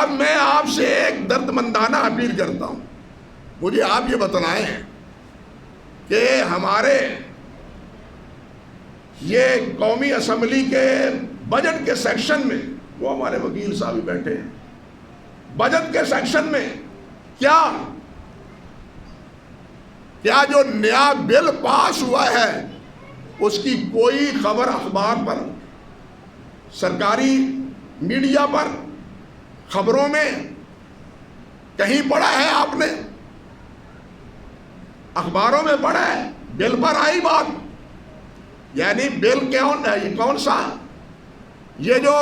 اب میں آپ سے ایک درد مندانہ اپیل کرتا ہوں، مجھے آپ یہ بتلائیں کہ ہمارے یہ قومی اسمبلی کے بجٹ کے سیکشن میں، وہ ہمارے وکیل صاحب بیٹھے ہیں، بجٹ کے سیکشن میں کیا جو نیا بل پاس ہوا ہے اس کی کوئی خبر اخبار پر، سرکاری میڈیا پر، خبروں میں کہیں پڑھا ہے آپ نے؟ اخباروں میں پڑھا ہے؟ بل پر آئی بات، یعنی بل کون ہے؟ یہ کون سا؟ یہ جو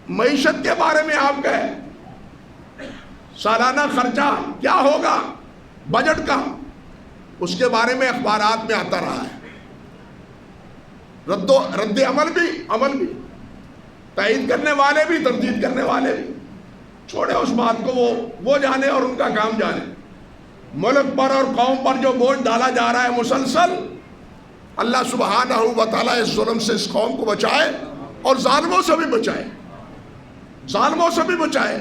معیشت کے بارے میں آپ کا ہے، سالانہ خرچہ کیا ہوگا بجٹ کا، اس کے بارے میں اخبارات میں آتا رہا ہے۔ رد عمل بھی، تائید کرنے والے بھی، تردید کرنے والے بھی، چھوڑے اس بات کو، وہ جانے اور ان کا کام جانے۔ ملک پر اور قوم پر جو بوجھ ڈالا جا رہا ہے مسلسل، اللہ سبحانہ و تعالیٰ اس ظلم سے اس قوم کو بچائے اور ظالموں سے بھی بچائے، ظالموں سے بھی بچائے۔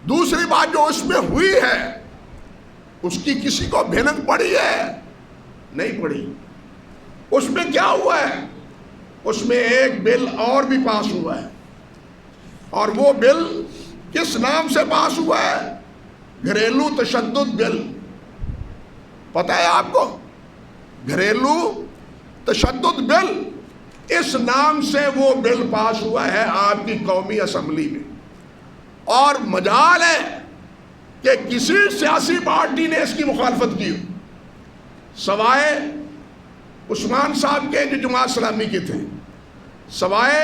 دوسری بات جو اس میں ہوئی ہے، اس کی کسی کو بھنک پڑی ہے؟ نہیں پڑی۔ اس میں کیا ہوا ہے؟ اس میں ایک بل اور بھی پاس ہوا ہے، اور وہ بل کس نام سے پاس ہوا ہے؟ گھریلو تشدد بل۔ پتہ ہے آپ کو؟ گھریلو تشدد بل، اس نام سے وہ بل پاس ہوا ہے آپ کی قومی اسمبلی میں، اور مجال ہے کہ کسی سیاسی پارٹی نے اس کی مخالفت کی، سوائے عثمان صاحب کے جو جماعت اسلامی کے تھے، سوائے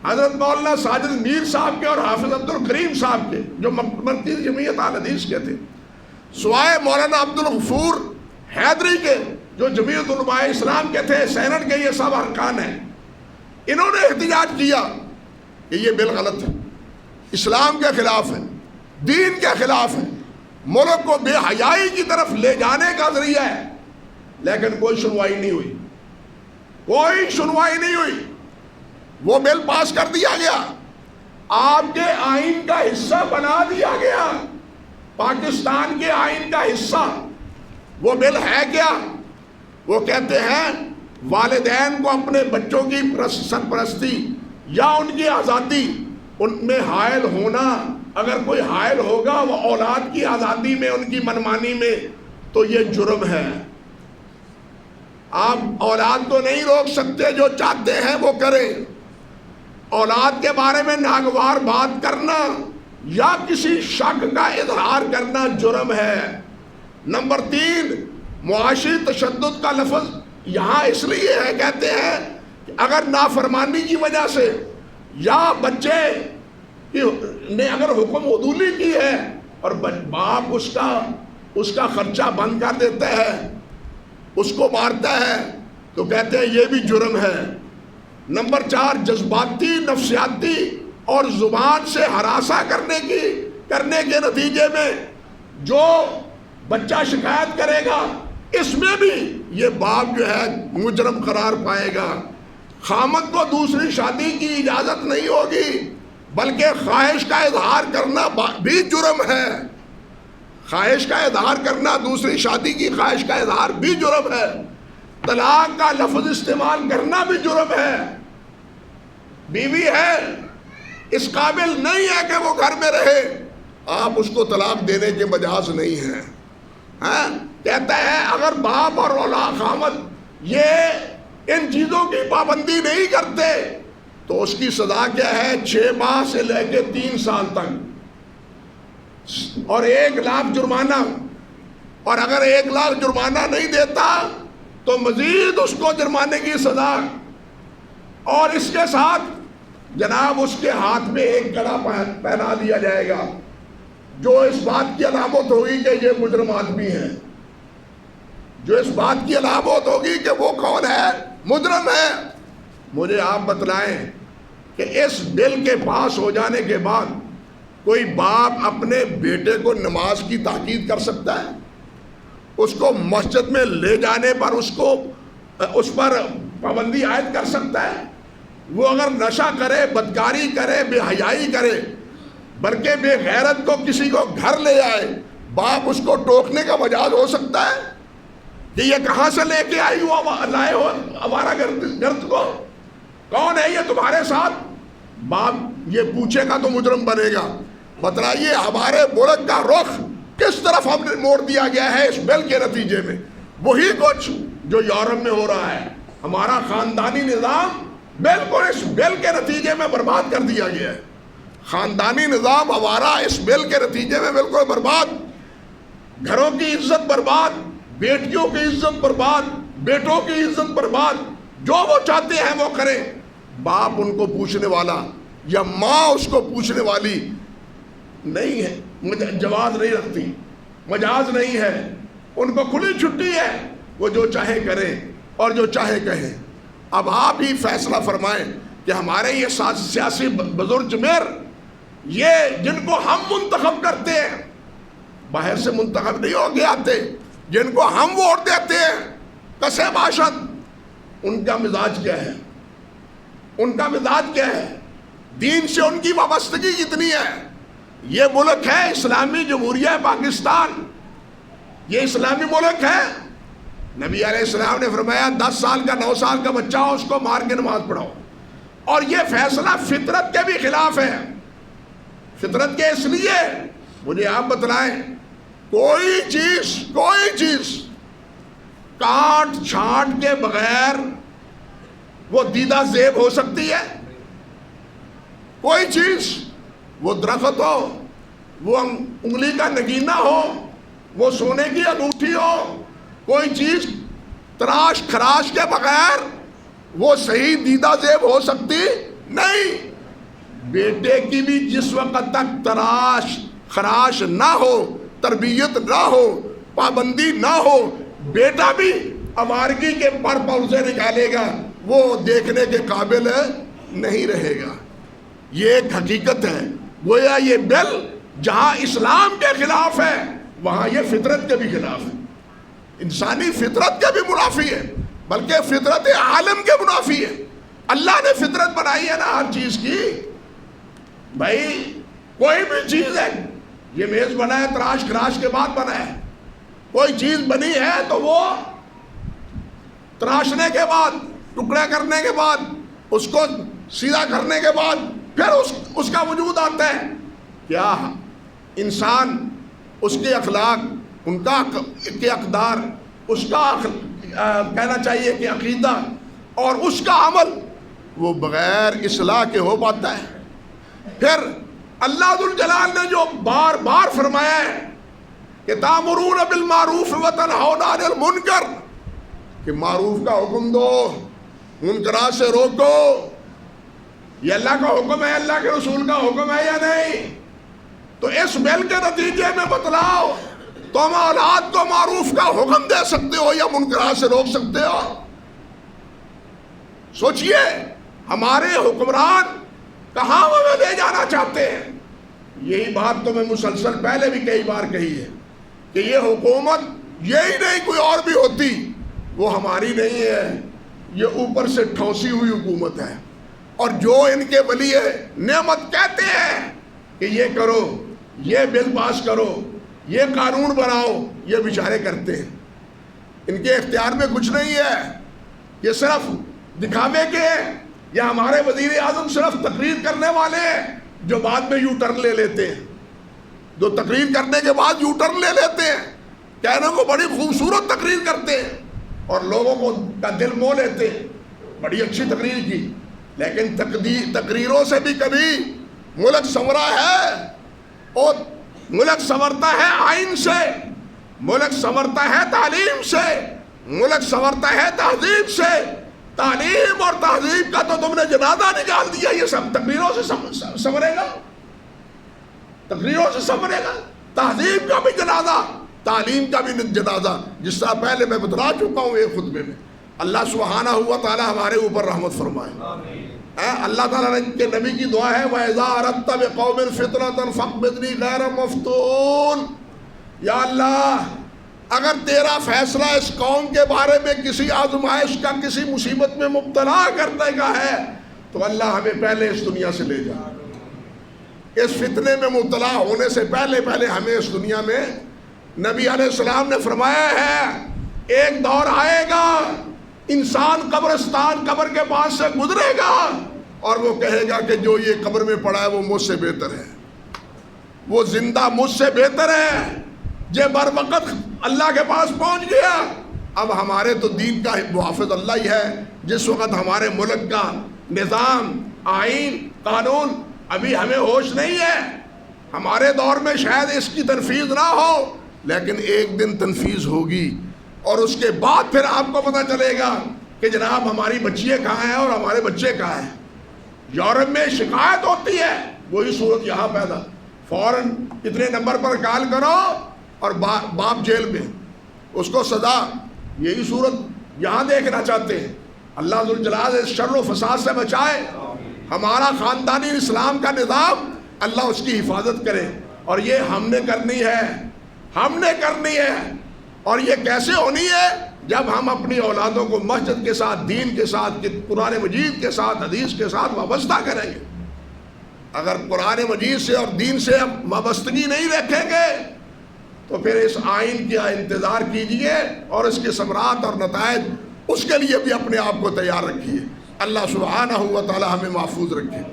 حضرت مولانا ساجد میر صاحب کے اور حافظ عبد الکریم صاحب کے جو مرکزی جمعیت اہل حدیث کے تھے، سوائے مولانا عبد الغفور حیدری کے جو جمعیت علماء اسلام کے تھے، سینٹ کے یہ سب ارکان ہیں، انہوں نے احتجاج کیا کہ یہ بل غلط ہے، اسلام کے خلاف ہے، دین کے خلاف ہے، ملک کو بے حیائی کی طرف لے جانے کا ذریعہ ہے، لیکن کوئی سنوائی نہیں ہوئی، کوئی سنوائی نہیں ہوئی۔ وہ بل پاس کر دیا گیا، آپ کے آئین کا حصہ بنا دیا گیا، پاکستان کے آئین کا حصہ۔ وہ بل ہے کیا؟ وہ کہتے ہیں والدین کو اپنے بچوں کی سرپرستی یا ان کی آزادی، ان میں حائل ہونا، اگر کوئی حائل ہوگا وہ اولاد کی آزادی میں، ان کی منمانی میں، تو یہ جرم ہے۔ آپ اولاد کو نہیں روک سکتے، جو چاہتے ہیں وہ کریں۔ اولاد کے بارے میں ناگوار بات کرنا یا کسی شک کا اظہار کرنا جرم ہے۔ نمبر 3، معاشی تشدد کا لفظ یہاں اس لیے ہے، کہتے ہیں کہ اگر نافرمانی کی وجہ سے یا بچے نے اگر حکم عدولی کی ہے اور باپ اس کا خرچہ بند کر دیتا ہے، اس کو مارتا ہے، تو کہتے ہیں یہ بھی جرم ہے۔ نمبر 4، جذباتی، نفسیاتی اور زبان سے ہراساں کرنے کے نتیجے میں جو بچہ شکایت کرے گا، اس میں بھی یہ باپ جو ہے مجرم قرار پائے گا۔ خامد کو دوسری شادی کی اجازت نہیں ہوگی، بلکہ خواہش کا اظہار کرنا بھی جرم ہے۔ خواہش کا اظہار کرنا، دوسری شادی کی خواہش کا اظہار بھی جرم ہے۔ طلاق کا لفظ استعمال کرنا بھی جرم ہے۔ بیوی ہے، اس قابل نہیں ہے کہ وہ گھر میں رہے، آپ اس کو طلاق دینے کے مجاز نہیں ہیں۔ کہتا ہے اگر باپ اور اولاد خامد یہ ان چیزوں کی پابندی نہیں کرتے تو اس کی سزا کیا ہے؟ 6 ماہ سے لے کے 3 سال تک، اور 1 لاکھ جرمانہ، اور اگر 1 لاکھ جرمانہ نہیں دیتا تو مزید اس کو جرمانے کی سزا، اور اس کے ساتھ جناب اس کے ہاتھ میں ایک کڑا پہنا دیا جائے گا جو اس بات کی علامت ہوگی کہ یہ مجرم آدمی ہے، جو اس بات کی علامت ہوگی کہ وہ کون ہے؟ مجرم ہے۔ مجھے آپ بتلائیں کہ اس بل کے پاس ہو جانے کے بعد کوئی باپ اپنے بیٹے کو نماز کی تاکید کر سکتا ہے؟ اس کو مسجد میں لے جانے پر اس پر پابندی عائد کر سکتا ہے؟ وہ اگر نشہ کرے، بدکاری کرے، بے حیائی کرے، بلکہ بے غیرت کو کسی کو گھر لے آئے، باپ اس کو ٹوکنے کا مجاز ہو سکتا ہے کہ یہ کہاں سے لے کے لائے ہو ہمارا گرد کو؟ کون ہے یہ تمہارے ساتھ؟ باپ یہ پوچھے گا تو مجرم بنے گا۔ بتلائیے ہمارے ملک کا رخ کس طرف ہم نے موڑ دیا گیا ہے اس بل کے نتیجے میں؟ وہی کچھ جو یورپ میں ہو رہا ہے۔ ہمارا خاندانی نظام بالکل اس بل کے نتیجے میں برباد کر دیا گیا ہے۔ خاندانی نظام ہمارا اس بل کے نتیجے میں بالکل برباد، گھروں کی عزت برباد، بیٹیوں کی عزت برباد، بیٹوں کی عزت برباد، جو وہ چاہتے ہیں وہ کریں۔ باپ ان کو پوچھنے والا یا ماں اس کو پوچھنے والی نہیں ہے، جواز نہیں رکھتی، مجاز نہیں ہے، ان کو کھلی چھٹی ہے، وہ جو چاہے کریں اور جو چاہے کہیں۔ اب آپ ہی فیصلہ فرمائیں کہ ہمارے یہ سیاسی بزرگ جمیر، یہ جن کو ہم منتخب کرتے ہیں، باہر سے منتخب نہیں ہو کے آتے، جن کو ہم ووٹ دیتے ہیں کسے باشد، ان کا مزاج کیا ہے؟ ان کا مزاج کیا ہے؟ دین سے ان کی وابستگی کتنی ہے؟ یہ ملک ہے اسلامی جمہوریہ پاکستان، یہ اسلامی ملک ہے۔ نبی علیہ السلام نے فرمایا 10 سال کا 9 سال کا بچہ ہو اس کو مار کے نماز پڑھاؤ، اور یہ فیصلہ فطرت کے بھی خلاف ہے۔ فطرت کے اس لیے مجھے آپ بتلائیں، کوئی چیز کاٹ چھانٹ کے بغیر وہ دیدہ زیب ہو سکتی ہے؟ کوئی چیز، وہ درخت ہو، وہ انگلی کا نگینہ ہو، وہ سونے کی انگوٹھی ہو، کوئی چیز تراش خراش کے بغیر وہ صحیح دیدہ زیب ہو سکتی نہیں۔ بیٹے کی بھی جس وقت تک تراش خراش نہ ہو، تربیت نہ ہو، پابندی نہ ہو، بیٹا بھی آوارگی کے پر پوزے نکالے گا، وہ دیکھنے کے قابل نہیں رہے گا۔ یہ ایک حقیقت ہے۔ گویا یہ بل جہاں اسلام کے خلاف ہے وہاں یہ فطرت کے بھی خلاف ہے، انسانی فطرت کے بھی منافی ہے، بلکہ فطرت عالم کے منافی ہے۔ اللہ نے فطرت بنائی ہے نا ہر چیز کی۔ بھائی کوئی بھی چیز ہے، یہ میز بنا ہے تراش خراش کے بعد بنا ہے، کوئی چیز بنی ہے تو وہ تراشنے کے بعد، ٹکڑے کرنے کے بعد، اس کو سیدھا کرنے کے بعد پھر اس کا وجود آتا ہے۔ کیا انسان، اس کے اخلاق، ان کا کے اقدار، اس کا کہنا چاہیے کہ عقیدہ اور اس کا عمل، وہ بغیر اصلاح کے ہو پاتا ہے؟ پھر اللہ ذوالجلال نے جو بار بار فرمایا ہے کہ تامرون بالمعروف وتنہون عن المنکر، کہ معروف کا حکم دو، منکرات سے روکو، یہ اللہ کا حکم ہے، اللہ کے رسول کا حکم ہے یا نہیں؟ تو اس بل کے نتیجے میں بتلاؤ، تم اولاد کو معروف کا حکم دے سکتے ہو یا منکرات سے روک سکتے ہو؟ سوچئے ہمارے حکمران کہاں ہمیں لے جانا چاہتے ہیں۔ یہی بات تو میں مسلسل پہلے بھی کئی بار کہی ہے کہ یہ حکومت یہی نہیں کوئی اور بھی ہوتی، وہ ہماری نہیں ہے، یہ اوپر سے ٹھونسی ہوئی حکومت ہے۔ اور جو ان کے ولی نعمت کہتے ہیں کہ یہ کرو، یہ بل پاس کرو، یہ قانون بناؤ، یہ بیچارے کرتے ہیں۔ ان کے اختیار میں کچھ نہیں ہے، یہ صرف دکھاوے کے ہیں، یا ہمارے وزیر اعظم صرف تقریر کرنے والے ہیں جو بعد میں یو ٹرن لے لیتے ہیں، جو تقریر کرنے کے بعد یو ٹرن لے لیتے ہیں، کہنے کو بڑی خوبصورت تقریر کرتے ہیں اور لوگوں کو کا دل مو لیتے ہیں، بڑی اچھی تقریر کی، لیکن تقریروں سے بھی کبھی ملک سنورا ہے؟ اور ملک سنورتا ہے آئین سے، ملک سنورتا ہے تعلیم سے، ملک سنورتا ہے تہذیب سے۔ تعلیم اور تہذیب کا تو تم نے جنازہ نکال دیا، یہ سب تقریروں سے سنورے گا؟ تقریروں سے سنورے گا؟ تہذیب کا بھی جنازہ، تعلیم کا بھی جنازہ، جس طرح پہلے میں بتلا چکا ہوں ایک خطبے میں۔ اللہ سبحانہ ہوا تعالی ہمارے اوپر رحمت فرمائے۔ اللہ تعالیٰ کے نبی کی دعا ہے وَإِذَا أَرَدْتَ بِقَوْمٍ فِتْنَةً فَاقْبِضْنِي غَيْرَ مَفْتُونٍ، یا اللہ اگر تیرا فیصلہ اس قوم کے بارے میں کسی آزمائش کا، کسی مصیبت میں مبتلا کرنے کا ہے تو اللہ ہمیں پہلے اس دنیا سے لے جا۔ اس فتنے میں مبتلا ہونے سے پہلے ہمیں اس دنیا میں نبی علیہ السلام نے فرمایا ہے ایک دور آئے گا انسان قبرستان قبر کے پاس سے گزرے گا اور وہ کہے گا کہ جو یہ قبر میں پڑا ہے وہ مجھ سے بہتر ہے، وہ زندہ مجھ سے بہتر ہے، یہ بر وقت اللہ کے پاس پہنچ گیا۔ اب ہمارے تو دین کا محافظ اللہ ہی ہے۔ جس وقت ہمارے ملک کا نظام، آئین، قانون ابھی ہمیں ہوش نہیں ہے، ہمارے دور میں شاید اس کی تنفیذ نہ ہو، لیکن ایک دن تنفیذ ہوگی اور اس کے بعد پھر آپ کو پتہ چلے گا کہ جناب ہماری بچیاں کہاں ہیں اور ہمارے بچے کہاں ہیں۔ یورپ میں شکایت ہوتی ہے، وہی صورت یہاں پیدا، فوراً اتنے نمبر پر کال کرو اور باپ جیل میں، اس کو سزا۔ یہی صورت یہاں دیکھنا چاہتے ہیں۔ اللہ ذوالجلال اس شر و فساد سے بچائے، ہمارا خاندانی اسلام کا نظام اللہ اس کی حفاظت کرے، اور یہ ہم نے کرنی ہے۔ اور یہ کیسے ہونی ہے؟ جب ہم اپنی اولادوں کو مسجد کے ساتھ، دین کے ساتھ، قرآن مجید کے ساتھ، حدیث کے ساتھ وابستہ کریں گے۔ اگر قرآن مجید سے اور دین سے ہم وابستگی نہیں رکھیں گے تو پھر اس آئین کا انتظار کیجئے اور اس کے ثمرات اور نتائج اس کے لیے بھی اپنے آپ کو تیار رکھیے۔ اللہ سبحانہ و تعالی ہمیں محفوظ رکھے۔